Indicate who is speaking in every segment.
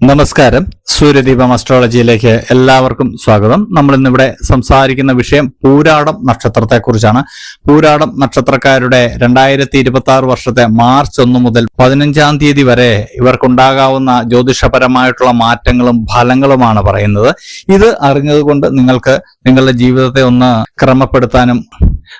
Speaker 1: നമസ്കാരം. സൂര്യദീപം അസ്ട്രോളജിയിലേക്ക് എല്ലാവർക്കും സ്വാഗതം. നമ്മൾ ഇന്നിവിടെ സംസാരിക്കുന്ന വിഷയം പൂരാടം നക്ഷത്രത്തെ കുറിച്ചാണ്. പൂരാടം നക്ഷത്രക്കാരുടെ 2026 വർഷത്തെ മാർച്ച് 1 മുതൽ 15 തീയതി വരെ ഇവർക്കുണ്ടാകാവുന്ന ജ്യോതിഷപരമായിട്ടുള്ള മാറ്റങ്ങളും ഫലങ്ങളുമാണ് പറയുന്നത്. ഇത് അറിഞ്ഞതുകൊണ്ട് നിങ്ങൾക്ക് നിങ്ങളുടെ ജീവിതത്തെ ഒന്ന് ക്രമപ്പെടുത്താനും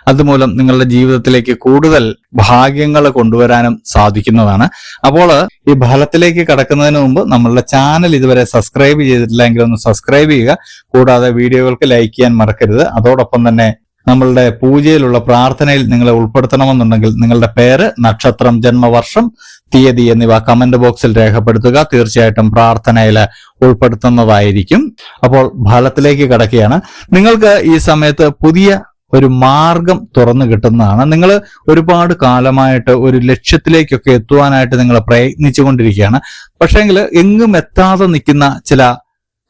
Speaker 1: അതുമൂലം നിങ്ങളുടെ ജീവിതത്തിലേക്ക് കൂടുതൽ ഭാഗ്യങ്ങൾ കൊണ്ടുവരാനും സാധിക്കുന്നതാണ്. അപ്പോൾ ഈ ഫലത്തിലേക്ക് കടക്കുന്നതിന് മുമ്പ് നമ്മളുടെ ചാനൽ ഇതുവരെ സബ്സ്ക്രൈബ് ചെയ്തിട്ടില്ലെങ്കിൽ ഒന്ന് സബ്സ്ക്രൈബ് ചെയ്യുക. കൂടാതെ വീഡിയോകൾക്ക് ലൈക്ക് ചെയ്യാൻ മറക്കരുത്. അതോടൊപ്പം തന്നെ നമ്മളുടെ പൂജയിലുള്ള പ്രാർത്ഥനയിൽ നിങ്ങളെ ഉൾപ്പെടുത്തണമെന്നുണ്ടെങ്കിൽ നിങ്ങളുടെ പേര്, നക്ഷത്രം, ജന്മവർഷം, തീയതി എന്നിവ കമന്റ് ബോക്സിൽ രേഖപ്പെടുത്തുക. തീർച്ചയായിട്ടും പ്രാർത്ഥനയിൽ ഉൾപ്പെടുത്തുന്നതായിരിക്കും. അപ്പോൾ ഫലത്തിലേക്ക് കടക്കുകയാണ്. നിങ്ങൾക്ക് ഈ സമയത്ത് പുതിയ ഒരു മാർഗം തുറന്നു കിട്ടുന്നതാണ്. നിങ്ങൾ ഒരുപാട് കാലമായിട്ട് ഒരു ലക്ഷ്യത്തിലേക്കൊക്കെ എത്തുവാനായിട്ട് നിങ്ങൾ പ്രയത്നിച്ചുകൊണ്ടിരിക്കുകയാണ്. പക്ഷേങ്കിൽ എങ്ങും എത്താതെ നിൽക്കുന്ന ചില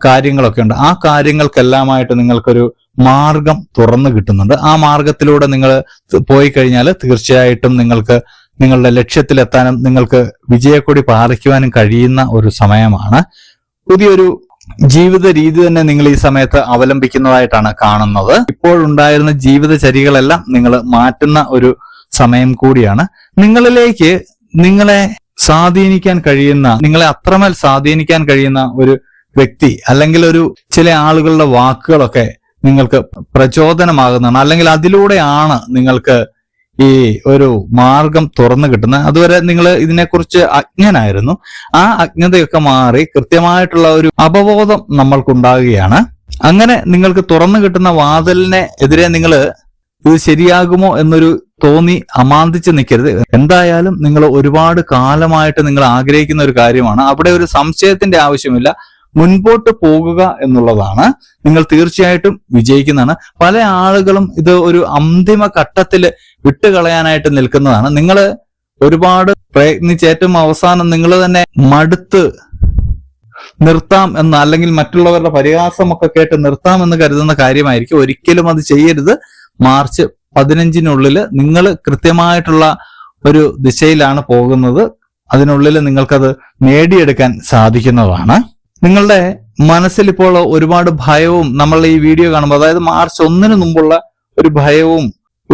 Speaker 1: കാര്യങ്ങളൊക്കെ ഉണ്ട്. ആ കാര്യങ്ങൾക്കെല്ലാമായിട്ട് നിങ്ങൾക്കൊരു മാർഗം തുറന്നു കിട്ടുന്നുണ്ട്. ആ മാർഗത്തിലൂടെ നിങ്ങൾ പോയി കഴിഞ്ഞാൽ തീർച്ചയായിട്ടും നിങ്ങൾക്ക് നിങ്ങളുടെ ലക്ഷ്യത്തിലെത്താനും നിങ്ങൾക്ക് വിജയക്കൊടി പാറിക്കുവാനും കഴിയുന്ന ഒരു സമയമാണ്. പുതിയൊരു ജീവിത രീതി തന്നെ നിങ്ങൾ ഈ സമയത്ത് അവലംബിക്കുന്നതായിട്ടാണ് കാണുന്നത്. ഇപ്പോഴുണ്ടായിരുന്ന ജീവിതചര്യകളെല്ലാം നിങ്ങൾ മാറ്റുന്ന ഒരു സമയം കൂടിയാണ്. നിങ്ങളിലേക്ക് നിങ്ങളെ സ്വാധീനിക്കാൻ കഴിയുന്ന, നിങ്ങളെ അത്രമേൽ സ്വാധീനിക്കാൻ കഴിയുന്ന ഒരു വ്യക്തി അല്ലെങ്കിൽ ഒരു ചില ആളുകളുടെ വാക്കുകളൊക്കെ നിങ്ങൾക്ക് പ്രചോദനമാകുന്നതാണ്. അല്ലെങ്കിൽ അതിലൂടെയാണ് നിങ്ങൾക്ക് ഈ ഒരു മാർഗം തുറന്നു കിട്ടുന്നത്. അതുവരെ നിങ്ങൾ ഇതിനെക്കുറിച്ച് അജ്ഞനായിരുന്നു. ആ അജ്ഞതയൊക്കെ മാറി കൃത്യമായിട്ടുള്ള ഒരു അവബോധം നമ്മൾക്കുണ്ടാകുകയാണ്. അങ്ങനെ നിങ്ങൾക്ക് തുറന്നു കിട്ടുന്ന വാതിലിനെ എതിരെ നിങ്ങൾ ഇത് ശരിയാകുമോ എന്നൊരു തോന്നി അമാന്തിച്ച് നിൽക്കരുത്. എന്തായാലും നിങ്ങൾ ഒരുപാട് കാലമായിട്ട് നിങ്ങൾ ആഗ്രഹിക്കുന്ന ഒരു കാര്യമാണ്. അവിടെ ഒരു സംശയത്തിന്റെ ആവശ്യമില്ല. മുൻപോട്ട് പോകുക എന്നുള്ളതാണ്. നിങ്ങൾ തീർച്ചയായിട്ടും വിജയിക്കുന്നതാണ്. പല ആളുകളും ഇത് ഒരു അന്തിമ ഘട്ടത്തിൽ വിട്ടുകളയാനായിട്ട് നിൽക്കുന്നതാണ്. നിങ്ങൾ ഒരുപാട് പ്രയത്നിച്ച് ഏറ്റവും അവസാനം നിങ്ങൾ തന്നെ മടുത്ത് നിർത്താം എന്ന്, അല്ലെങ്കിൽ മറ്റുള്ളവരുടെ പരിഹാസമൊക്കെ കേട്ട് നിർത്താം എന്ന് കരുതുന്ന കാര്യമായിരിക്കും. ഒരിക്കലും അത് ചെയ്യരുത്. മാർച്ച് 15 നിങ്ങൾ കൃത്യമായിട്ടുള്ള ഒരു ദിശയിലാണ് പോകുന്നത്. അതിനുള്ളിൽ നിങ്ങൾക്കത് നേടിയെടുക്കാൻ സാധിക്കുന്നതാണ്. നിങ്ങളുടെ മനസ്സിൽ ഇപ്പോൾ ഒരുപാട് ഭയവും, നമ്മൾ ഈ വീഡിയോ കാണുമ്പോൾ, അതായത് മാർച്ച് 1 മുമ്പുള്ള ഒരു ഭയവും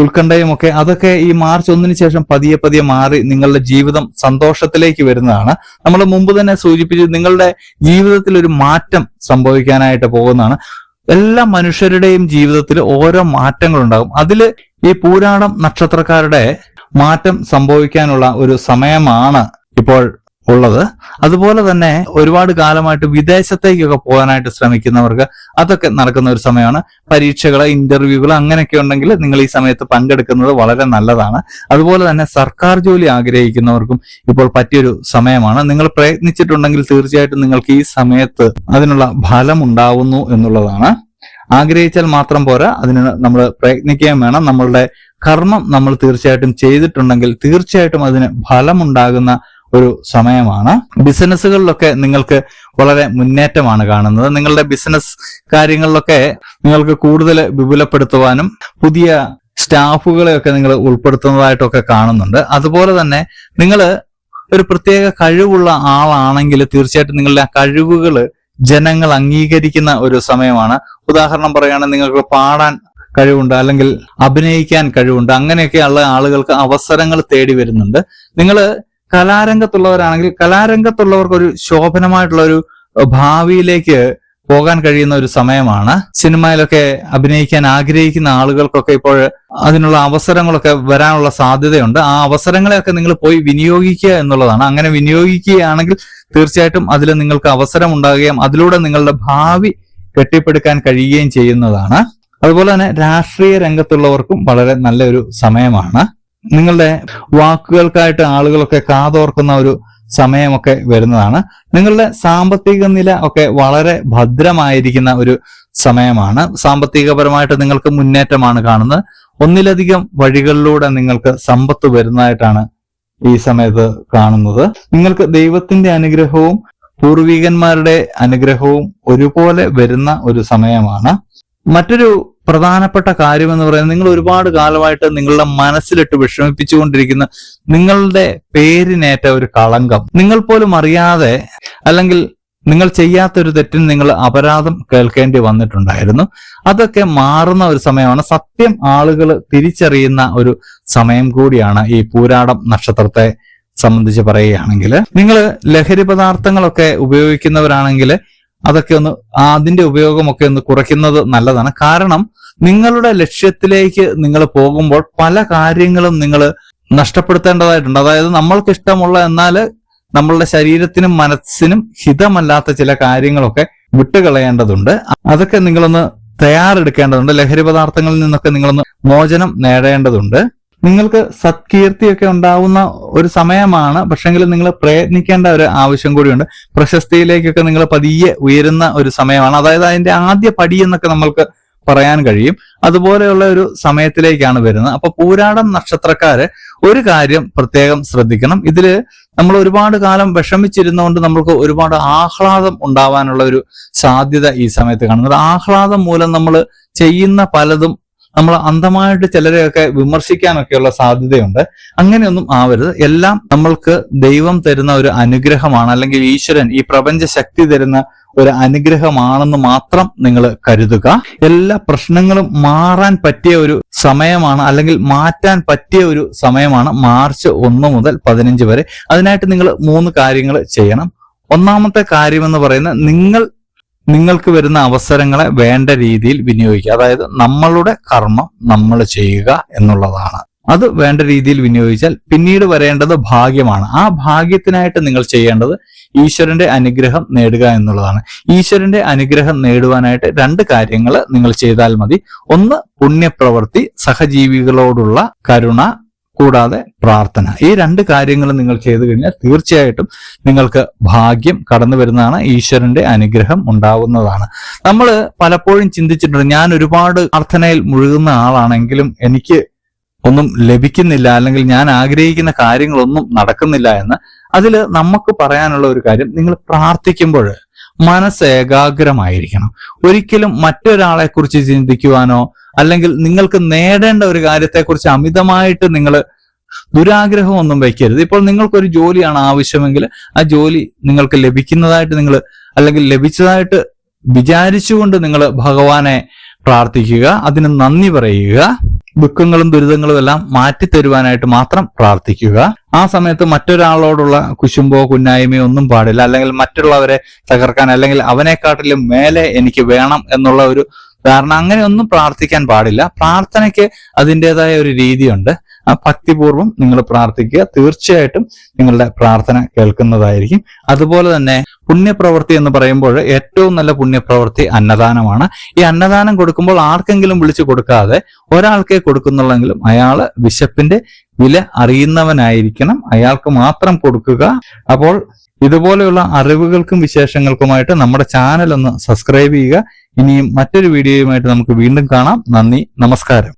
Speaker 1: ഉത്കണ്ഠയും ഒക്കെ, അതൊക്കെ ഈ മാർച്ച് 1 ശേഷം പതിയെ പതിയെ മാറി നിങ്ങളുടെ ജീവിതം സന്തോഷത്തിലേക്ക് വരുന്നതാണ്. നമ്മൾ മുമ്പ് തന്നെ സൂചിപ്പിച്ചു, നിങ്ങളുടെ ജീവിതത്തിൽ ഒരു മാറ്റം സംഭവിക്കാനായിട്ട് പോകുന്നതാണ്. എല്ലാ മനുഷ്യരുടെയും ജീവിതത്തിൽ ഓരോ മാറ്റങ്ങളുണ്ടാകും. അതിൽ ഈ പൂരാടം നക്ഷത്രക്കാരുടെ മാറ്റം സംഭവിക്കാനുള്ള ഒരു സമയമാണ് ഇപ്പോൾ ഉള്ളത്. അതുപോലെ തന്നെ ഒരുപാട് കാലമായിട്ട് വിദേശത്തേക്കൊക്കെ പോകാനായിട്ട് ശ്രമിക്കുന്നവർക്ക് അതൊക്കെ നടക്കുന്ന ഒരു സമയമാണ്. പരീക്ഷകൾ, ഇന്റർവ്യൂകൾ അങ്ങനെയൊക്കെ ഉണ്ടെങ്കിൽ നിങ്ങൾ ഈ സമയത്ത് പങ്കെടുക്കുന്നത് വളരെ നല്ലതാണ്. അതുപോലെ തന്നെ സർക്കാർ ജോലി ആഗ്രഹിക്കുന്നവർക്കും ഇപ്പോൾ പറ്റിയൊരു സമയമാണ്. നിങ്ങൾ പ്രയത്നിച്ചിട്ടുണ്ടെങ്കിൽ തീർച്ചയായിട്ടും നിങ്ങൾക്ക് ഈ സമയത്ത് അതിനുള്ള ഫലം ഉണ്ടാവുന്നു എന്നുള്ളതാണ്. ആഗ്രഹിച്ചാൽ മാത്രം പോരാ, അതിന് നമ്മൾ പ്രയത്നിക്കുകയും വേണം. നമ്മളുടെ കർമ്മം നമ്മൾ തീർച്ചയായിട്ടും ചെയ്തിട്ടുണ്ടെങ്കിൽ തീർച്ചയായിട്ടും അതിന് ഫലമുണ്ടാകുന്ന ഒരു സമയമാണ്. ബിസിനസ്സുകളിലൊക്കെ നിങ്ങൾക്ക് വളരെ മുന്നേറ്റമാണ് കാണുന്നത്. നിങ്ങളുടെ ബിസിനസ് കാര്യങ്ങളിലൊക്കെ നിങ്ങൾക്ക് കൂടുതൽ വിപുലപ്പെടുത്തുവാനും പുതിയ സ്റ്റാഫുകളെയൊക്കെ നിങ്ങൾ ഉൾപ്പെടുത്തുന്നതായിട്ടൊക്കെ കാണുന്നുണ്ട്. അതുപോലെ തന്നെ നിങ്ങൾ ഒരു പ്രത്യേക കഴിവുള്ള ആളാണെങ്കിൽ തീർച്ചയായിട്ടും നിങ്ങളുടെ ആ കഴിവുകൾ ജനങ്ങൾ അംഗീകരിക്കുന്ന ഒരു സമയമാണ്. ഉദാഹരണം പറയുകയാണെങ്കിൽ നിങ്ങൾക്ക് പാടാൻ കഴിവുണ്ട്, അല്ലെങ്കിൽ അഭിനയിക്കാൻ കഴിവുണ്ട്, അങ്ങനെയൊക്കെയുള്ള ആളുകൾക്ക് അവസരങ്ങൾ തേടി വരുന്നുണ്ട്. നിങ്ങൾ കലാരംഗത്തുള്ളവരാണെങ്കിൽ കലാരംഗത്തുള്ളവർക്ക് ഒരു ശോഭനമായിട്ടുള്ള ഒരു ഭാവിയിലേക്ക് പോകാൻ കഴിയുന്ന ഒരു സമയമാണ്. സിനിമയിലൊക്കെ അഭിനയിക്കാൻ ആഗ്രഹിക്കുന്ന ആളുകൾക്കൊക്കെ ഇപ്പോൾ അതിനുള്ള അവസരങ്ങളൊക്കെ വരാനുള്ള സാധ്യതയുണ്ട്. ആ അവസരങ്ങളെയൊക്കെ നിങ്ങൾ പോയി വിനിയോഗിക്കുക എന്നുള്ളതാണ്. അങ്ങനെ വിനിയോഗിക്കുകയാണെങ്കിൽ തീർച്ചയായിട്ടും അതിൽ നിങ്ങൾക്ക് അവസരം ഉണ്ടാകുകയും അതിലൂടെ നിങ്ങളുടെ ഭാവി കെട്ടിപ്പടുക്കാൻ കഴിയുകയും ചെയ്യുന്നതാണ്. അതുപോലെ തന്നെ രാഷ്ട്രീയ രംഗത്തുള്ളവർക്കും വളരെ നല്ലൊരു സമയമാണ്. നിങ്ങളുടെ വാക്കുകൾക്കായിട്ട് ആളുകളൊക്കെ കാതോർക്കുന്ന ഒരു സമയമൊക്കെ വരുന്നതാണ്. നിങ്ങളുടെ സാമ്പത്തിക നില ഒക്കെ വളരെ ഭദ്രമായിരിക്കുന്ന ഒരു സമയമാണ്. സാമ്പത്തികപരമായിട്ട് നിങ്ങൾക്ക് മുന്നേറ്റമാണ് കാണുന്നത്. ഒന്നിലധികം വഴികളിലൂടെ നിങ്ങൾക്ക് സമ്പത്ത് വരുന്നതായിട്ടാണ് ഈ സമയത്ത് കാണുന്നത്. നിങ്ങൾക്ക് ദൈവത്തിന്റെ അനുഗ്രഹവും പൂർവികന്മാരുടെ അനുഗ്രഹവും ഒരുപോലെ വരുന്ന ഒരു സമയമാണ്. മറ്റൊരു പ്രധാനപ്പെട്ട കാര്യം എന്ന് പറയുന്നത്, നിങ്ങൾ ഒരുപാട് കാലമായിട്ട് നിങ്ങളുടെ മനസ്സിലിട്ട് വിഷമിപ്പിച്ചുകൊണ്ടിരിക്കുന്ന നിങ്ങളുടെ പേരിനേറ്റ ഒരു കളങ്കം, നിങ്ങൾ പോലും അറിയാതെ അല്ലെങ്കിൽ നിങ്ങൾ ചെയ്യാത്തൊരു തെറ്റിന് നിങ്ങൾ അപരാധം കേൾക്കേണ്ടി വന്നിട്ടുണ്ടായിരുന്നു. അതൊക്കെ മാറുന്ന ഒരു സമയമാണ്. സത്യം ആളുകൾ തിരിച്ചറിയുന്ന ഒരു സമയം കൂടിയാണ് ഈ പൂരാടം നക്ഷത്രത്തെ സംബന്ധിച്ച് പറയുകയാണെങ്കിൽ. നിങ്ങൾ ലഹരി പദാർത്ഥങ്ങളൊക്കെ ഉപയോഗിക്കുന്നവരാണെങ്കിൽ അതൊക്കെ ഒന്ന് അതിന്റെ ഉപയോഗമൊക്കെ ഒന്ന് കുറയ്ക്കുന്നത് നല്ലതാണ്. കാരണം നിങ്ങളുടെ ലക്ഷ്യത്തിലേക്ക് നിങ്ങൾ പോകുമ്പോൾ പല കാര്യങ്ങളും നിങ്ങൾ നഷ്ടപ്പെടുത്തേണ്ടതായിട്ടുണ്ട്. അതായത് നമ്മൾക്ക് ഇഷ്ടമുള്ള എന്നാൽ നമ്മളുടെ ശരീരത്തിനും മനസ്സിനും ഹിതമല്ലാത്ത ചില കാര്യങ്ങളൊക്കെ വിട്ടുകളയേണ്ടതുണ്ട്. അതൊക്കെ നിങ്ങളൊന്ന് തയ്യാറെടുക്കേണ്ടതുണ്ട്. ലഹരി പദാർത്ഥങ്ങളിൽ നിന്നൊക്കെ നിങ്ങളൊന്ന് മോചനം നേടേണ്ടതുണ്ട്. നിങ്ങൾക്ക് സത്കീർത്തിയൊക്കെ ഉണ്ടാവുന്ന ഒരു സമയമാണ്. പക്ഷെങ്കിൽ നിങ്ങൾ പ്രയത്നിക്കേണ്ട ഒരു ആവശ്യം കൂടിയുണ്ട്. പ്രശസ്തിയിലേക്കൊക്കെ നിങ്ങൾ പതിയെ ഉയരുന്ന ഒരു സമയമാണ്. അതായത് അതിന്റെ ആദ്യ പടി എന്നൊക്കെ നമ്മൾക്ക് പറയാൻ കഴിയും. അതുപോലെയുള്ള ഒരു സമയത്തിലേക്കാണ് വരുന്നത്. അപ്പൊ പൂരാടം നക്ഷത്രക്കാര് ഒരു കാര്യം പ്രത്യേകം ശ്രദ്ധിക്കണം. ഇതില് നമ്മൾ ഒരുപാട് കാലം വിഷമിച്ചിരുന്നുകൊണ്ട് നമ്മൾക്ക് ഒരുപാട് ആഹ്ലാദം ഉണ്ടാവാനുള്ള ഒരു സാധ്യത ഈ സമയത്ത് കാണുന്നത്. ആഹ്ലാദം മൂലം നമ്മൾ ചെയ്യുന്ന പലതും നമ്മൾ അന്ധമായിട്ട് ചിലരെയൊക്കെ വിമർശിക്കാനൊക്കെയുള്ള സാധ്യതയുണ്ട്. അങ്ങനെയൊന്നും ആവരുത്. എല്ലാം നമ്മൾക്ക് ദൈവം തരുന്ന ഒരു അനുഗ്രഹമാണ്, അല്ലെങ്കിൽ ഈശ്വരൻ, ഈ പ്രപഞ്ച ശക്തി തരുന്ന ഒരു അനുഗ്രഹമാണെന്ന് മാത്രം നിങ്ങൾ കരുതുക. എല്ലാ പ്രശ്നങ്ങളും മാറാൻ പറ്റിയ ഒരു സമയമാണ്, അല്ലെങ്കിൽ മാറ്റാൻ പറ്റിയ ഒരു സമയമാണ് മാർച്ച് 1 മുതൽ 15 വരെ. അതിനായിട്ട് നിങ്ങൾ 3 കാര്യങ്ങൾ ചെയ്യണം. ഒന്നാമത്തെ കാര്യമെന്ന് പറയുന്നത് നിങ്ങൾക്ക് വരുന്ന അവസരങ്ങളെ വേണ്ട രീതിയിൽ വിനിയോഗിക്കുക. അതായത് നമ്മളുടെ കർമ്മം നമ്മൾ ചെയ്യുക എന്നുള്ളതാണ്. അത് വേണ്ട രീതിയിൽ വിനിയോഗിച്ചാൽ പിന്നീട് വരേണ്ടത് ഭാഗ്യമാണ്. ആ ഭാഗ്യത്തിനായിട്ട് നിങ്ങൾ ചെയ്യേണ്ടത് ഈശ്വരന്റെ അനുഗ്രഹം നേടുക എന്നുള്ളതാണ്. ഈശ്വരന്റെ അനുഗ്രഹം നേടുവാനായിട്ട് 2 കാര്യങ്ങൾ നിങ്ങൾ ചെയ്താൽ മതി. ഒന്ന്, പുണ്യപ്രവൃത്തി, സഹജീവികളോടുള്ള കരുണ, കൂടാതെ പ്രാർത്ഥന. ഈ 2 കാര്യങ്ങൾ നിങ്ങൾ ചെയ്തു കഴിഞ്ഞാൽ തീർച്ചയായിട്ടും നിങ്ങൾക്ക് ഭാഗ്യം കടന്നു വരുന്നതാണ്. ഈശ്വരന്റെ അനുഗ്രഹം ഉണ്ടാവുന്നതാണ്. നമ്മൾ പലപ്പോഴും ചിന്തിച്ചിട്ടുണ്ട്, ഞാൻ ഒരുപാട് പ്രാർത്ഥനയിൽ മുഴുകുന്ന ആളാണെങ്കിലും എനിക്ക് ഒന്നും ലഭിക്കുന്നില്ല, അല്ലെങ്കിൽ ഞാൻ ആഗ്രഹിക്കുന്ന കാര്യങ്ങളൊന്നും നടക്കുന്നില്ല എന്ന്. അതിൽ നമുക്ക് പറയാനുള്ള ഒരു കാര്യം, നിങ്ങൾ പ്രാർത്ഥിക്കുമ്പോൾ മനസ്സ് ഏകാഗ്രമായിരിക്കണം. ഒരിക്കലും മറ്റൊരാളെ കുറിച്ച് ചിന്തിക്കുവാനോ അല്ലെങ്കിൽ നിങ്ങൾക്ക് നേടേണ്ട ഒരു കാര്യത്തെക്കുറിച്ച് അമിതമായിട്ട് നിങ്ങൾ ദുരാഗ്രഹമൊന്നും വയ്ക്കരുത്. ഇപ്പോൾ നിങ്ങൾക്കൊരു ജോലിയാണ് ആവശ്യമെങ്കിൽ ആ ജോലി നിങ്ങൾക്ക് ലഭിക്കുന്നതായിട്ട് നിങ്ങൾ, അല്ലെങ്കിൽ ലഭിച്ചതായിട്ട് വിചാരിച്ചുകൊണ്ട് നിങ്ങൾ ഭഗവാനെ പ്രാർത്ഥിക്കുക, അതിന് നന്ദി പറയുക. ദുഃഖങ്ങളും ദുരിതങ്ങളും എല്ലാം മാറ്റിത്തരുവാനായിട്ട് മാത്രം പ്രാർത്ഥിക്കുക. ആ സമയത്ത് മറ്റൊരാളോടുള്ള കുശുമ്പോ കുന്നായ്മയോ ഒന്നും പാടില്ല. അല്ലെങ്കിൽ മറ്റുള്ളവരെ തകർക്കാൻ, അല്ലെങ്കിൽ അവനെക്കാട്ടിലും മേലെ എനിക്ക് വേണം എന്നുള്ള ഒരു ധാരണ, അങ്ങനെയൊന്നും പ്രാർത്ഥിക്കാൻ പാടില്ല. പ്രാർത്ഥനയ്ക്ക് അതിൻ്റെതായ ഒരു രീതിയുണ്ട്. ആ ഭക്തിപൂർവ്വം നിങ്ങൾ പ്രാർത്ഥിക്കുക. തീർച്ചയായിട്ടും നിങ്ങളുടെ പ്രാർത്ഥന കേൾക്കുന്നതായിരിക്കും. അതുപോലെ തന്നെ പുണ്യപ്രവൃത്തി എന്ന് പറയുമ്പോൾ ഏറ്റവും നല്ല പുണ്യപ്രവൃത്തി അന്നദാനമാണ്. ഈ അന്നദാനം കൊടുക്കുമ്പോൾ ആർക്കെങ്കിലും വിളിച്ചു കൊടുക്കാതെ ഒരാൾക്കേ കൊടുക്കുന്നുള്ളെങ്കിലും അയാള് വിശപ്പിന്റെ വില അറിയുന്നവനായിരിക്കണം. അയാൾക്ക് മാത്രം കൊടുക്കുക. അപ്പോൾ ഇതുപോലെയുള്ള അറിവുകൾക്കും വിശേഷങ്ങൾക്കുമായിട്ട് നമ്മുടെ ചാനൽ ഒന്ന് സബ്സ്ക്രൈബ് ചെയ്യുക. ഇനിയും മറ്റൊരു വീഡിയോയുമായിട്ട് നമുക്ക് വീണ്ടും കാണാം. നന്ദി, നമസ്കാരം.